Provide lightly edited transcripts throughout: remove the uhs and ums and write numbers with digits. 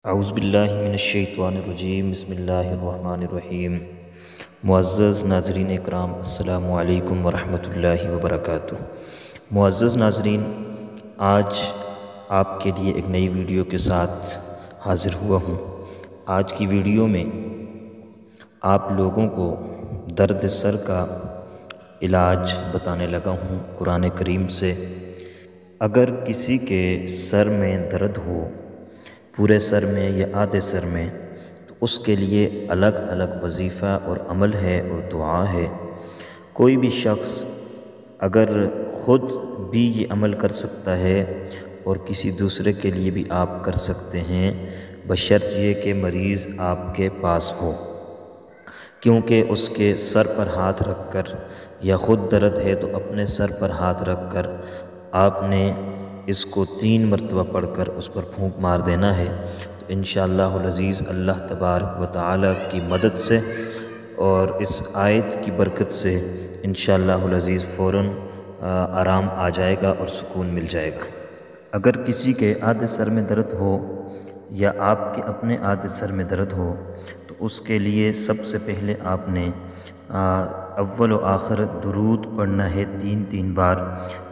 اعوذ باللہ من الشیطان الرجیم، بسم اللہ الرحمن الرحیم۔ معزز ناظرین اکرام، السلام علیکم ورحمۃ اللہ وبرکاتہ۔ معزز ناظرین، آج آپ کے لیے ایک نئی ویڈیو کے ساتھ حاضر ہوا ہوں۔ آج کی ویڈیو میں آپ لوگوں کو درد سر کا علاج بتانے لگا ہوں قرآن کریم سے۔ اگر کسی کے سر میں درد ہو، پورے سر میں یا آدھے سر میں، تو اس کے لیے الگ الگ وظیفہ اور عمل ہے اور دعا ہے۔ کوئی بھی شخص اگر خود بھی یہ عمل کر سکتا ہے اور کسی دوسرے کے لیے بھی آپ کر سکتے ہیں، بشرط یہ کہ مریض آپ کے پاس ہو، کیونکہ اس کے سر پر ہاتھ رکھ کر یا خود درد ہے تو اپنے سر پر ہاتھ رکھ کر آپ نے اس کو 3 مرتبہ پڑھ کر اس پر پھونک مار دینا ہے، تو انشاءاللہ العزیز اللہ تبارک و تعالی کی مدد سے اور اس آیت کی برکت سے انشاءاللہ العزیز فوراً آرام آ جائے گا اور سکون مل جائے گا۔ اگر کسی کے آدھے سر میں درد ہو یا آپ کے اپنے آدھے سر میں درد ہو، تو اس کے لیے سب سے پہلے آپ نے اول و آخر درود پڑھنا ہے 3 بار،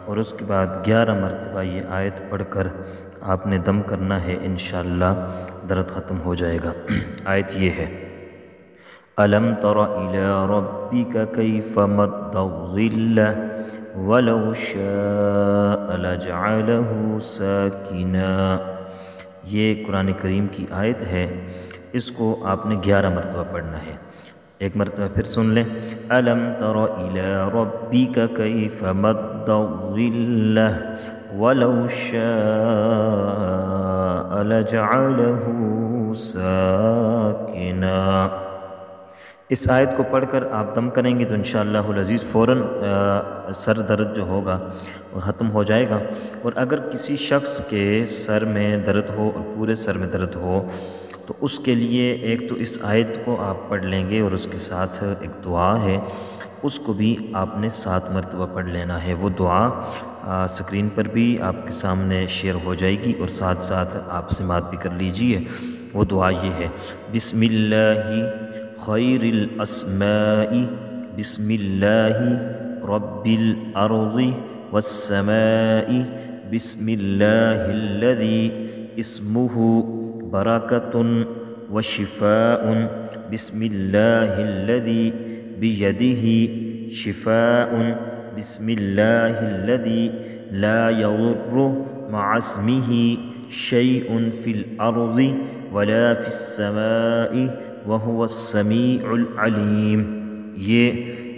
اور اس کے بعد 11 مرتبہ یہ آیت پڑھ کر آپ نے دم کرنا ہے، انشاءاللہ درد ختم ہو جائے گا۔ آیت یہ ہے: أَلَمْ تَرَ إِلَىٰ رَبِّكَ كَيْفَ مَدَّ الظِّلَّ وَلَوْ شَاءَ لَجَعَلَهُ سَاكِنًا۔ یہ قرآن کریم کی آیت ہے، اس کو آپ نے 11 مرتبہ پڑھنا ہے۔ ایک مرتبہ پھر سن لیں: أَلَمْ تَرَ إِلَىٰ رَبِّكَ كَيْفَ مَدَّ الظِّلَّ وَلَوْ شَاءَ لَجَعَلَهُ سَاكِنًا۔ اس آیت کو پڑھ کر آپ دم کریں گے تو انشاءاللہ العزیز فوراً سر درد جو ہوگا وہ ختم ہو جائے گا۔ اور اگر کسی شخص کے سر میں درد ہو اور پورے سر میں درد ہو، تو اس کے لیے ایک تو اس آیت کو آپ پڑھ لیں گے اور اس کے ساتھ ایک دعا ہے، اس کو بھی آپ نے 7 مرتبہ پڑھ لینا ہے۔ وہ دعا سکرین پر بھی آپ کے سامنے شیئر ہو جائے گی، اور ساتھ ساتھ آپ سماعت بھی کر لیجئے۔ وہ دعا یہ ہے: بسم اللہ خیر الاسماء، بسم اللہ رب الارض والسماء، بسم اللہ الذی اسمہ برکۃ وشفاء، بسم اللہ الذی بیدہ شفاء، بسم اللہ الذی لا یضر مع اسمہ شیء فی الارض ولا فی السماء وهو السمیع العلیم۔ یہ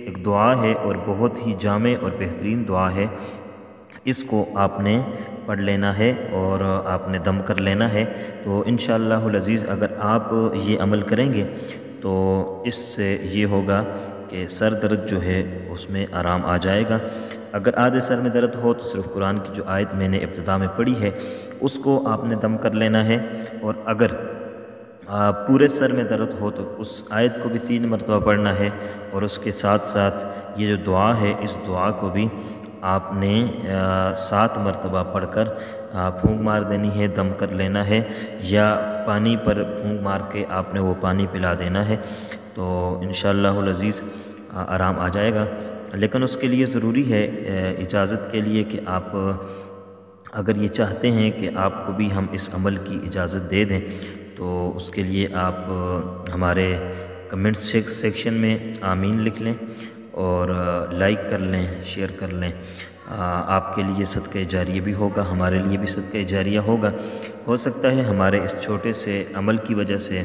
ایک دعا ہے اور بہت ہی جامع اور بہترین دعا ہے۔ اس کو آپ نے پڑھ لینا ہے اور آپ نے دم کر لینا ہے۔ تو انشاءاللہ العزیز اگر آپ یہ عمل کریں گے تو اس سے یہ ہوگا کہ سر درد جو ہے اس میں آرام آ جائے گا۔ اگر آدھے سر میں درد ہو تو صرف قرآن کی جو آیت میں نے ابتدا میں پڑھی ہے اس کو آپ نے دم کر لینا ہے، اور اگر پورے سر میں درد ہو تو اس آیت کو بھی 3 مرتبہ پڑھنا ہے، اور اس کے ساتھ ساتھ یہ جو دعا ہے اس دعا کو بھی آپ نے 7 مرتبہ پڑھ کر پھونک مار دینی ہے، دم کر لینا ہے، یا پانی پر پھونک مار کے آپ نے وہ پانی پلا دینا ہے، تو انشاءاللہ العزیز آرام آ جائے گا۔ لیکن اس کے لیے ضروری ہے اجازت کے لیے کہ آپ اگر یہ چاہتے ہیں کہ آپ کو بھی ہم اس عمل کی اجازت دے دیں، تو اس کے لیے آپ ہمارے کمنٹ سیکشن میں آمین لکھ لیں اور لائک کر لیں، شیئر کر لیں۔ آپ کے لیے صدقہ جاریہ بھی ہوگا، ہمارے لیے بھی صدقہ جاریہ ہوگا۔ ہو سکتا ہے ہمارے اس چھوٹے سے عمل کی وجہ سے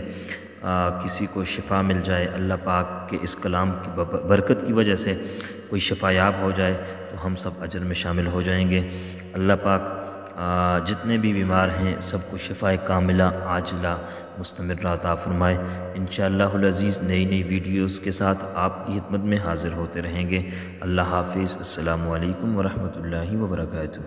کسی کو شفا مل جائے، اللہ پاک کے اس کلام کی برکت کی وجہ سے کوئی شفا یاب ہو جائے، تو ہم سب اجر میں شامل ہو جائیں گے۔ اللہ پاک جتنے بھی بیمار ہیں سب کو شفا کاملہ عاجلہ مستمرہ عطا فرمائے۔ انشاءاللہ العزیز نئی ویڈیوز کے ساتھ آپ کی خدمت میں حاضر ہوتے رہیں گے۔ اللہ حافظ، السلام علیکم ورحمۃ اللہ وبرکاتہ۔